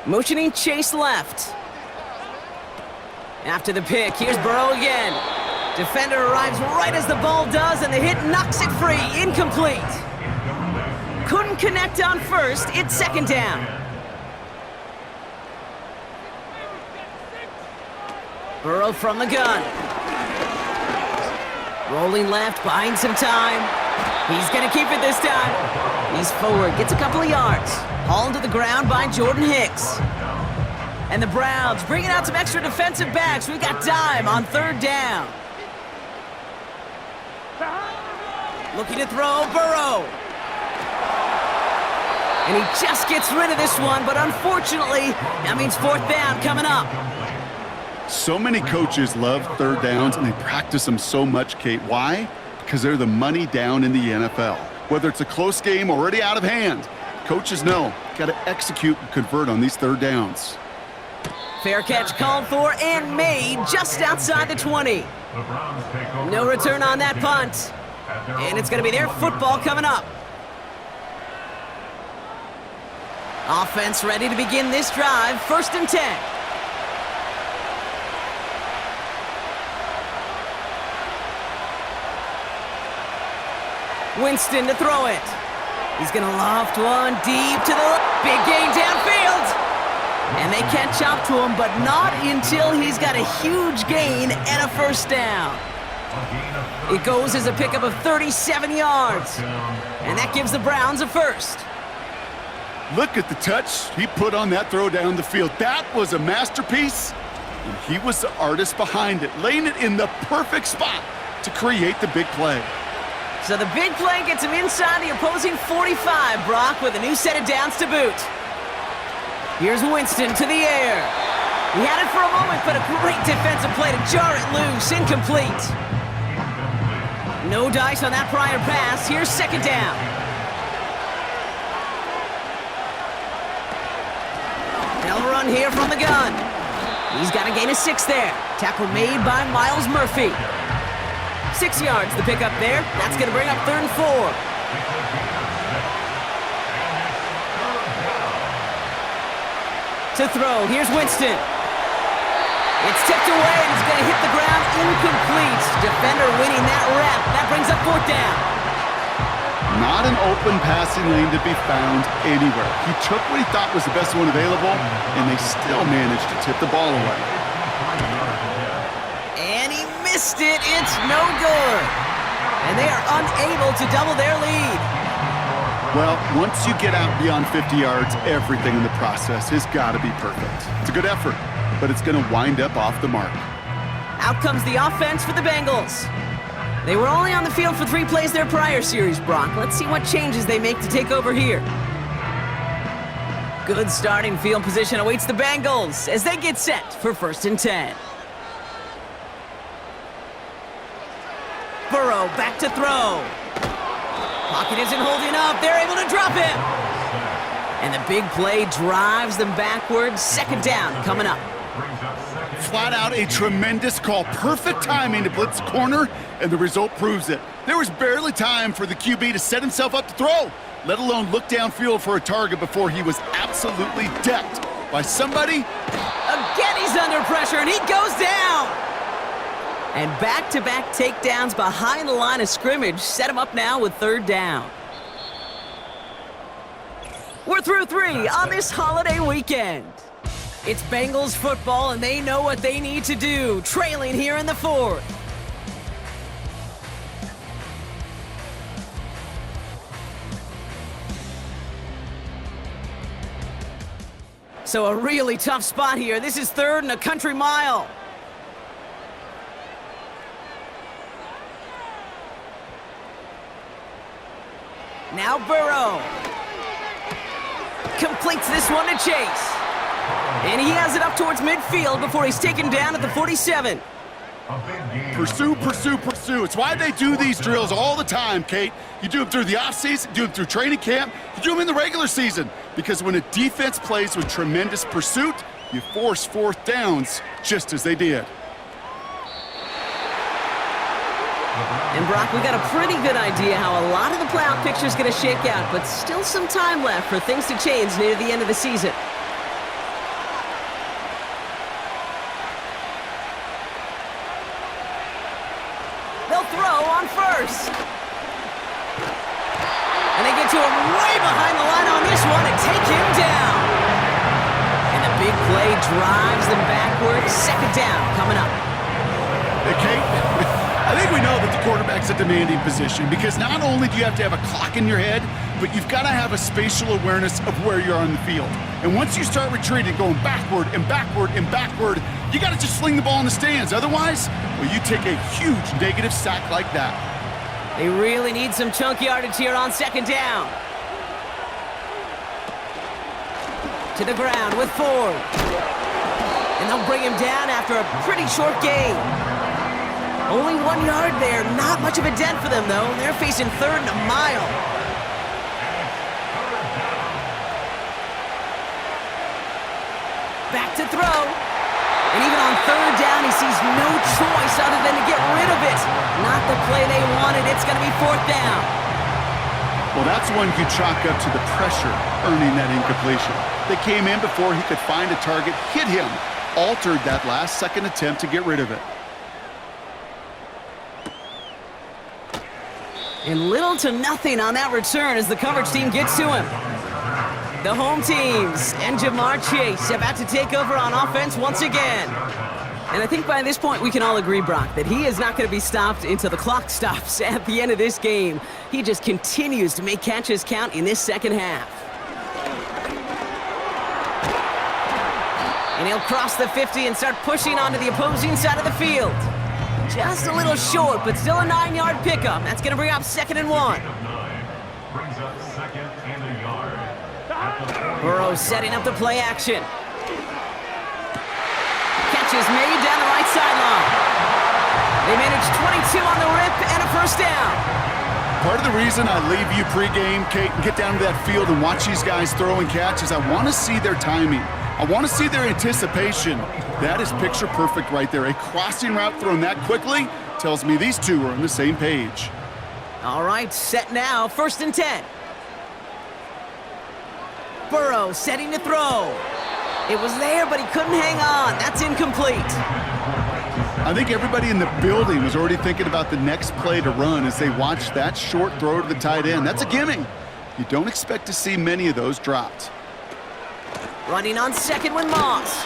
Motioning Chase left. After the pick, here's Burrow again. Defender arrives right as the ball does, and the hit knocks it free. Incomplete. Couldn't connect on first. It's 2nd down. Burrow from the gun. Rolling left, buying some time. He's going to keep it this time. He's forward, gets a couple of yards. Hauled to the ground by Jordan Hicks. And the Browns bringing out some extra defensive backs. We've got dime on 3rd down. Looking to throw, Burrow. And he just gets rid of this one, but unfortunately, that means 4th down coming up. So many coaches love 3rd downs, and they practice them so much, Kate. Why? Because they're the money down in the NFL. Whether it's a close game already out of hand, coaches know, got to execute and convert on these 3rd downs. Fair catch called for and made just outside the 20. No return on that punt. And it's going to be their football coming up. Offense ready to begin this drive. 1st and 10. Winston to throw it. He's going to loft one deep to the big gain downfield. And they catch up to him, but not until he's got a huge gain and a 1st down. It goes as a pickup of 37 yards. And that gives the Browns a 1st. Look at the touch he put on that throw down the field. That was a masterpiece, and he was the artist behind it, laying it in the perfect spot to create the big play. So the big play gets him inside the opposing 45, Brock, with a new set of downs to boot. Here's Winston to the air. He had it for a moment, but a great defensive play to jar it loose. Incomplete. No dice on that prior pass. Here's second down. They'll run here from the gun. He's got a gain of 6 there. Tackle made by Miles Murphy. 6 yards the pickup there. That's going to bring up 3rd and 4. To throw, here's Winston. It's tipped away and it's going to hit the ground incomplete. Defender winning that rep. That brings up 4th down. Not an open passing lane to be found anywhere. He took what he thought was the best one available, and they still managed to tip the ball away. And he missed it. It's no good. And they are unable to double their lead. Well, once you get out beyond 50 yards, everything in the process has got to be perfect. It's a good effort, but it's going to wind up off the mark. Out comes the offense for the Bengals. They were only on the field for 3 plays their prior series, Brock. Let's see what changes they make to take over here. Good starting field position awaits the Bengals as they get set for 1st and 10. Burrow back to throw. Pocket isn't holding up. They're able to drop him. And the big play drives them backwards. 2nd down coming up. Flat out a tremendous call. Perfect timing to blitz the corner, and the result proves it. There was barely time for the QB to set himself up to throw, let alone look downfield for a target before he was absolutely decked by somebody. Again, he's under pressure, and he goes down. And back-to-back takedowns behind the line of scrimmage set him up now with 3rd down. We're through 3 on this holiday weekend. It's Bengals football, and they know what they need to do, trailing here in the 4th. So a really tough spot here. This is 3rd and a country mile. Now Burrow completes this one to Chase. And he has it up towards midfield before he's taken down at the 47. Pursue, pursue, pursue. It's why they do these drills all the time, Kate. You do them through the offseason, do them through training camp, you do them in the regular season. Because when a defense plays with tremendous pursuit, you force 4th downs just as they did. And Brock, we got a pretty good idea how a lot of the playoff picture is going to shake out, but still some time left for things to change near the end of the season. They'll throw on 1st. And they get to him way behind the line on this one and take him down. And the big play drives them backwards. 2nd down coming up. Hey, Kate, I think we know that the quarterback's a demanding position because not only do you have to have a clock in your head, but you've got to have a spatial awareness of where you're on the field. And once you start retreating, going backward and backward and backward, you got to just sling the ball in the stands. Otherwise, well, you take a huge negative sack like that. They really need some chunk yardage here on 2nd down. To the ground with Ford. And they'll bring him down after a pretty short gain. Only 1 yard there. Not much of a dent for them, though. They're facing 3rd and a mile. Back to throw. And even on 3rd down, he sees no choice other than to get rid of it. Not the play they wanted. It's going to be 4th down. Well, that's one you chalk up to the pressure earning that incompletion. They came in before he could find a target, hit him, altered that last-second attempt to get rid of it. And little to nothing on that return as the coverage team gets to him. The home teams and Jamar Chase about to take over on offense once again. And I think by this point we can all agree, Brock, that he is not going to be stopped until the clock stops at the end of this game. He just continues to make catches count in this 2nd half. And he'll cross the 50 and start pushing onto the opposing side of the field. Just a little short, but still a 9-yard pickup. That's going to bring up 2nd and 1. Brings up 2nd and a yard. At Burrow setting up the play action. Catch is made down the right sideline. They manage 22 on the rip and a first down. Part of the reason I leave you pregame, Kate, and get down to that field and watch these guys throw and catch is I want to see their timing. I want to see their anticipation. That is picture perfect right there. A crossing route thrown that quickly tells me these two are on the same page. All right, set now, 1st and 10. Burrow setting to throw. It was there, but he couldn't hang on. That's incomplete. I think everybody in the building was already thinking about the next play to run as they watched that short throw to the tight end. That's a gimme. You don't expect to see many of those dropped. Running on 2nd with Moss.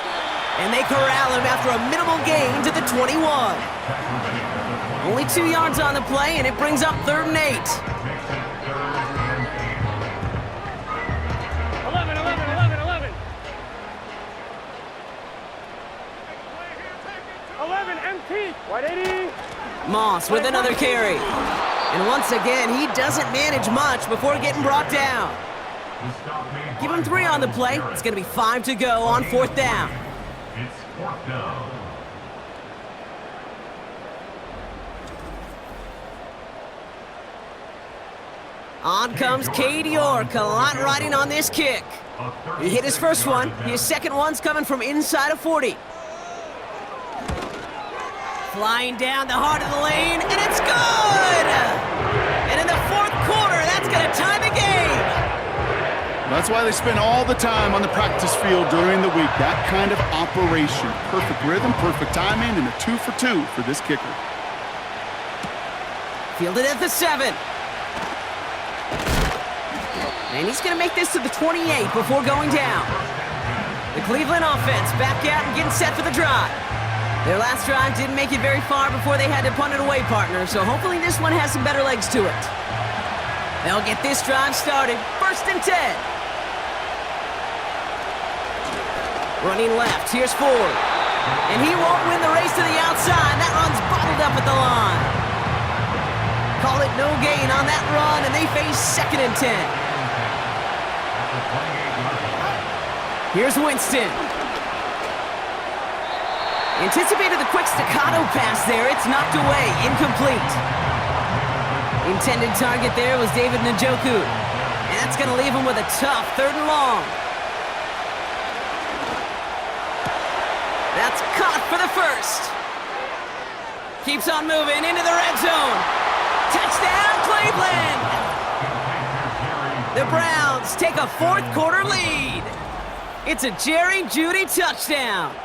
And they corral him after a minimal gain to the 21. Only 2 yards on the play, and it brings up 3rd and 8. 11. 11, empty. 180. Moss with another carry. And once again, he doesn't manage much before getting brought down. Give him 3 on the play. It's going to be 5 to go on 4th down. It's 4th down. On comes Cade York, a lot riding on this kick. He hit his first one. His second one's coming from inside of 40. Flying down the heart of the lane, and it's good! And in the 4th quarter, that's going to tie the game. That's why they spend all the time on the practice field during the week. That kind of operation. Perfect rhythm, perfect timing, and a 2 for 2 for this kicker. Fielded at the 7. And he's going to make this to the 28 before going down. The Cleveland offense back out and getting set for the drive. Their last drive didn't make it very far before they had to punt it away, partner, so hopefully this one has some better legs to it. They'll get this drive started. 1st and 10. Running left, here's Ford. And he won't win the race to the outside. That run's bottled up at the line. Call it no gain on that run, and they face 2nd and 10. Here's Winston. Anticipated the quick staccato pass there. It's knocked away, incomplete. Intended target there was David Njoku. And that's going to leave him with a tough 3rd and long. That's caught for the 1st. Keeps on moving into the red zone. Touchdown, Cleveland! The Browns take a 4th quarter lead. It's a Jerry Jeudy touchdown.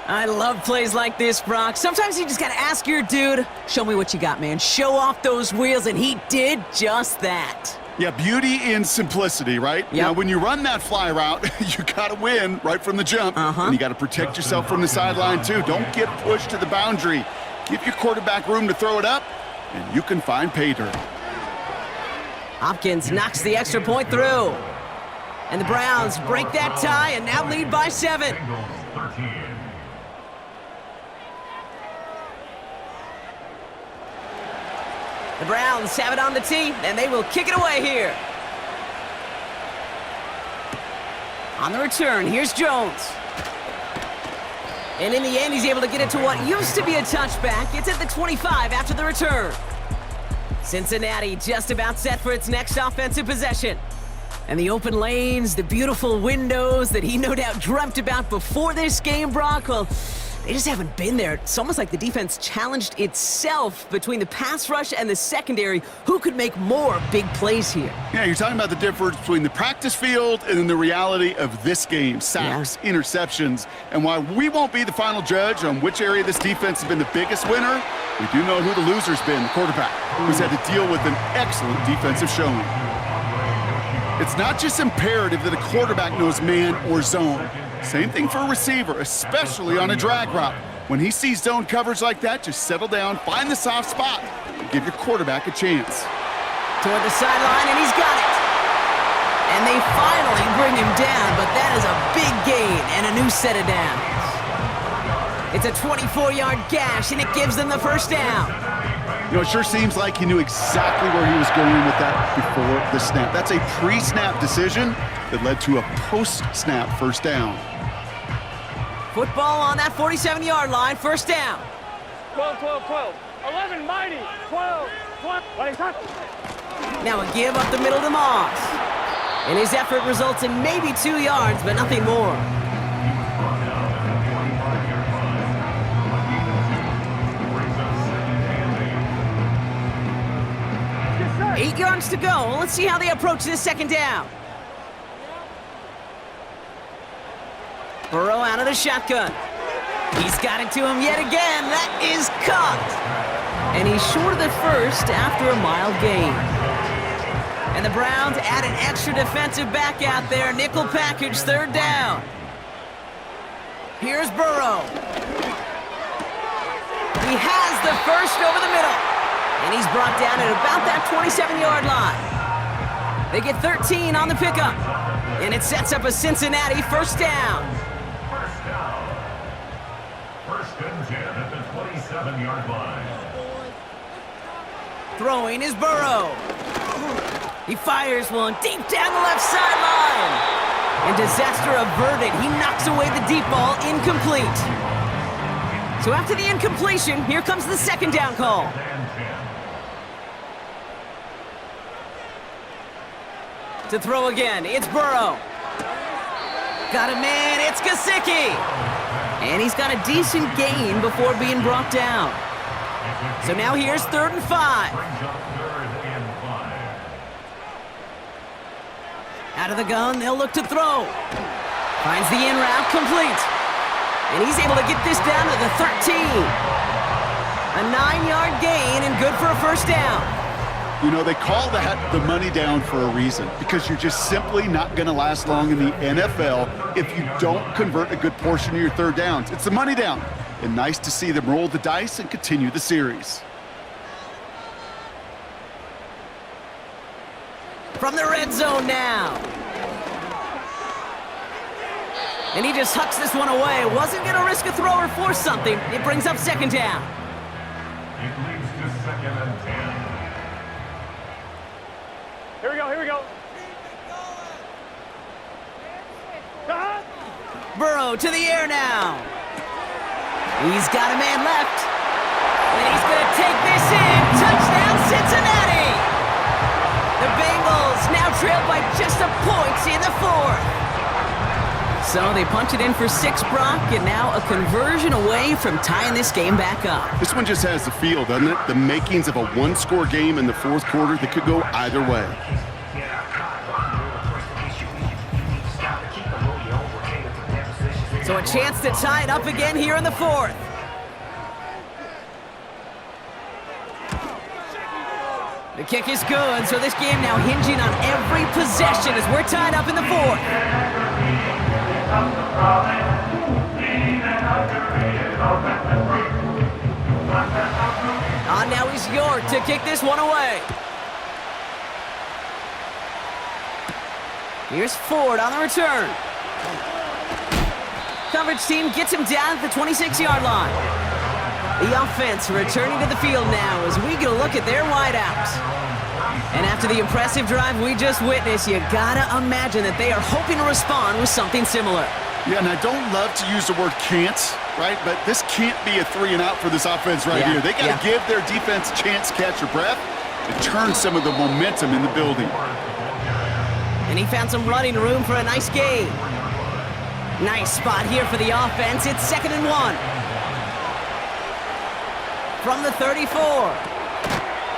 I love plays like this, Brock. Sometimes you just got to ask your dude, show me what you got, man. Show off those wheels, and he did just that. Yeah, beauty in simplicity, right? Yep. Now, when you run that fly route, you got to win right from the jump. And you got to protect yourself from the sideline, too. Don't get pushed to the boundary. Give your quarterback room to throw it up, and you can find pay dirt. Hopkins knocks the extra point through. And the Browns break that tie and now lead by 7. Bengals 13. The Browns have it on the tee, and they will kick it away here. On the return, here's Jones. And in the end, he's able to get it to what used to be a touchback. It's at the 25 after the return. Cincinnati just about set for its next offensive possession. And the open lanes, the beautiful windows that he no doubt dreamt about before this game, Brock, well, they just haven't been there. It's almost like the defense challenged itself between the pass rush and the secondary. Who could make more big plays here? Yeah, you're talking about the difference between the practice field and then the reality of this game. Sacks, interceptions. And while we won't be the final judge on which area this defense has been the biggest winner, we do know who the loser's been, the quarterback, who's had to deal with an excellent defensive showing. It's not just imperative that a quarterback knows man or zone. Same thing for a receiver, especially on a drag route. When he sees zone coverage like that, just settle down, find the soft spot, and give your quarterback a chance. Toward the sideline, and he's got it. And they finally bring him down, but that is a big gain and a new set of downs. It's a 24-yard gash, and it gives them the first down. You know, it sure seems like he knew exactly where he was going with that before the snap. That's a pre-snap decision. that led to a post-snap first down. Football on that 47-yard line, first down. 12, 12, 12. 11, mighty. 12, 12. Now a give up the middle to Moss. And his effort results in maybe 2 yards, but nothing more. Eight yards to go. Let's see how they approach this second down. Burrow out of the shotgun. He's got it to him yet again. That is caught. And he's short of the first after a mild gain. And the Browns add an extra defensive back out there. Nickel package, third down. Here's Burrow. He has the first over the middle. And he's brought down at about that 27-yard line. They get 13 on the pickup. And it sets up a Cincinnati first down. First and 10 at the 27-yard line. Throwing is Burrow. He fires one deep down the left sideline. And disaster averted. He knocks away the deep ball, incomplete. So after the incompletion, here comes the second down call. To throw again, it's Burrow. Got a man, it's Gesicki. And he's got a decent gain before being brought down. So now here's 3rd and 5. Out of the gun, they'll look to throw. Finds the in route, complete. And he's able to get this down to the 13. A 9-yard gain and good for a first down. You know, they call that the money down for a reason, because you're just simply not going to last long in the NFL if you don't convert a good portion of your third downs. It's the money down. And nice to see them roll the dice and continue the series. From the red zone now. And he just hucks this one away. Wasn't going to risk a throw or force something. It brings up second down. It leads to 2nd and 10. Here we go, here we go. Burrow to the air now. He's got a man left. And he's going to take this in. Touchdown, Cincinnati! The Bengals now trail by just a point in the 4th. So they punch it in for 6, Brock, and now a conversion away from tying this game back up. This one just has the feel, doesn't it? The makings of a one-score game in the 4th quarter that could go either way. So a chance to tie it up again here in the 4th. The kick is good, so this game now hinging on every possession as we're tied up in the 4th. Now is York to kick this one away. Here's Ford on the return. Coverage team gets him down at the 26-yard line. The offense returning to the field now as we get a look at their wideouts. And after the impressive drive we just witnessed, you gotta imagine that they are hoping to respond with something similar. Yeah, and I don't love to use the word can't, right? But this can't be a 3-and-out for this offense right here. They got to give their defense a chance to catch their breath and turn some of the momentum in the building. And he found some running room for a nice gain. Nice spot here for the offense. It's 2nd and 1. From the 34.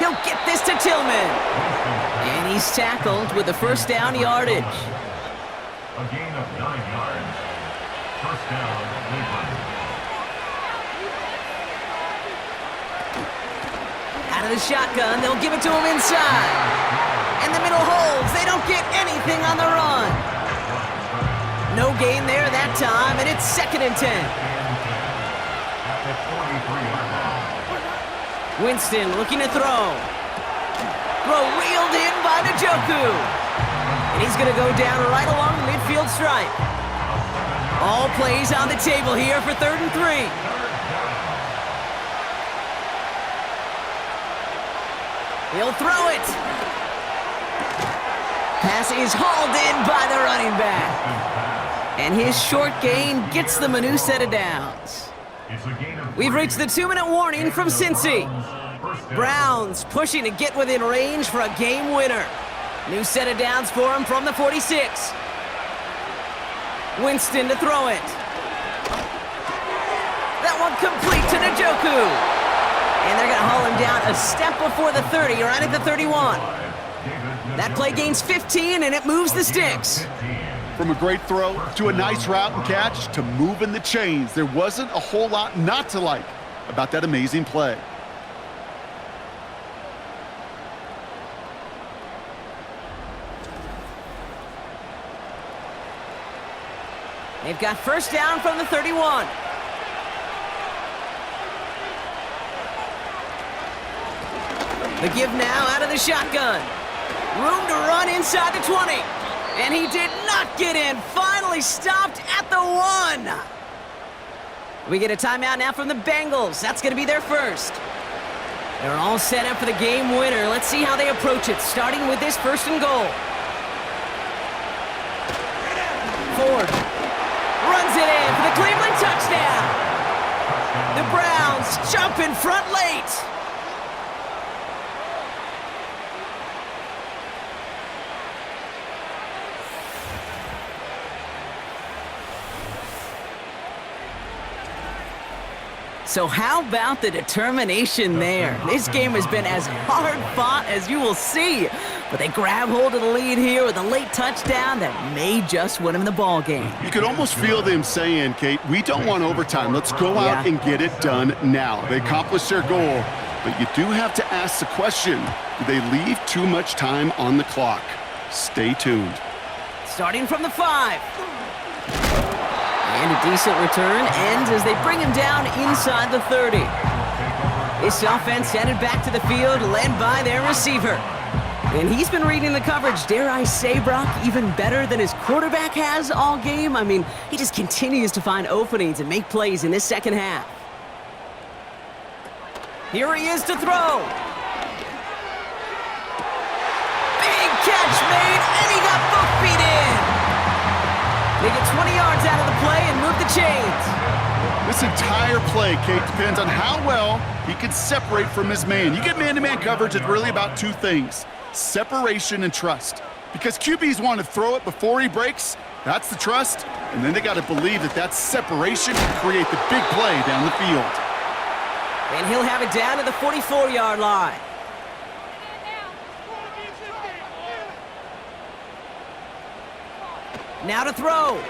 He'll get this to Tillman. And he's tackled with the first down yardage. A gain of 9 yards. First down, Cleveland. Out of the shotgun, they'll give it to him inside. And the middle holds. They don't get anything on the run. No gain there that time, and it's 2nd and 10. Winston looking to throw. Throw reeled in by Njoku. And he's going to go down right along the midfield stripe. All plays on the table here for 3rd and 3. He'll throw it. Pass is hauled in by the running back. And his short gain gets them a new set of downs. We've reached the 2-minute warning from Cincy. Browns pushing to get within range for a game winner. New set of downs for him from the 46. Winston to throw it. That one complete to Njoku. And they're going to haul him down a step before the 30, right at the 31. That play gains 15, and it moves the sticks. From a great throw to a nice route and catch to moving the chains, there wasn't a whole lot not to like about that amazing play. They've got first down from the 31. The give now out of the shotgun. Room to run inside the 20. And he did not get in. Finally stopped at the 1. We get a timeout now from the Bengals. That's going to be their first. They're all set up for the game winner. Let's see how they approach it, starting with this 1st and goal. Ford runs it in for the Cleveland touchdown. The Browns jump in front late. So how about the determination there? This game has been as hard fought as you will see. But they grab hold of the lead here with a late touchdown that may just win them the ball game. You could almost feel them saying, Kate, we don't want overtime. Let's go out and get it done now. They accomplished their goal, but you do have to ask the question, do they leave too much time on the clock? Stay tuned. Starting from the 5. And a decent return ends as they bring him down inside the 30. This offense headed back to the field, led by their receiver. And he's been reading the coverage, dare I say, Brock, even better than his quarterback has all game. I mean, he just continues to find openings and make plays in this second half. Here he is to throw. Big catch made, and he got both feet in. They get 20 yards out of the play and move the chains. This entire play, Kate, depends on how well he can separate from his man. You get man-to-man coverage, it's really about 2 things. Separation and trust. Because QBs want to throw it before he breaks, that's the trust. And then they got to believe that that separation can create the big play down the field. And he'll have it down to the 44-yard line. Now to throw.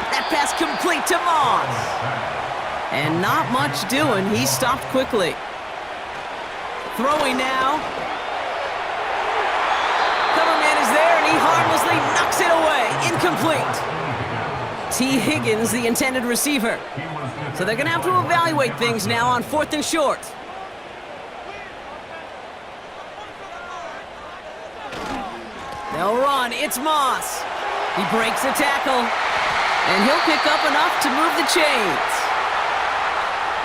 That pass complete to Moss. And not much doing. He stopped quickly. Throwing now. Cover man is there, and he harmlessly knocks it away. Incomplete. T. Higgins, the intended receiver. So they're going to have to evaluate things now on 4th and short. They'll run. It's Moss. He breaks the tackle. And he'll pick up enough to move the chains.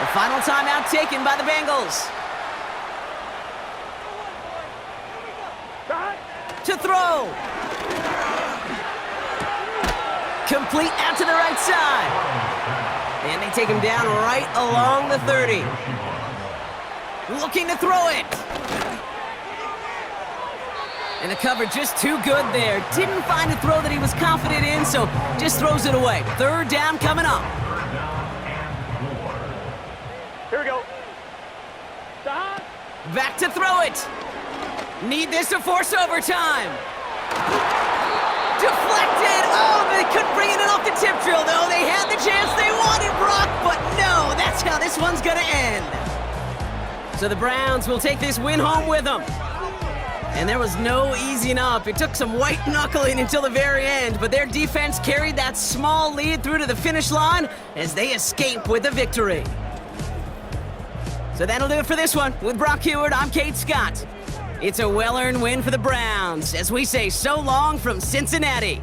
The final timeout taken by the Bengals. To throw. Complete out to the right side. And they take him down right along the 30. Looking to throw it. And the cover just too good there. Didn't find a throw that he was confident in, so just throws it away. 3rd down coming up. Here we go. Back to throw it. Need this to force overtime. Deflected. Oh, they couldn't bring it in off the tip drill, though. They had the chance they wanted, Brock, but no, that's how this one's going to end. So the Browns will take this win home with them. And there was no easing up. It took some white knuckling until the very end, but their defense carried that small lead through to the finish line as they escape with a victory. So that'll do it for this one. With Brock Heward, I'm Kate Scott. It's a well-earned win for the Browns as we say so long from Cincinnati.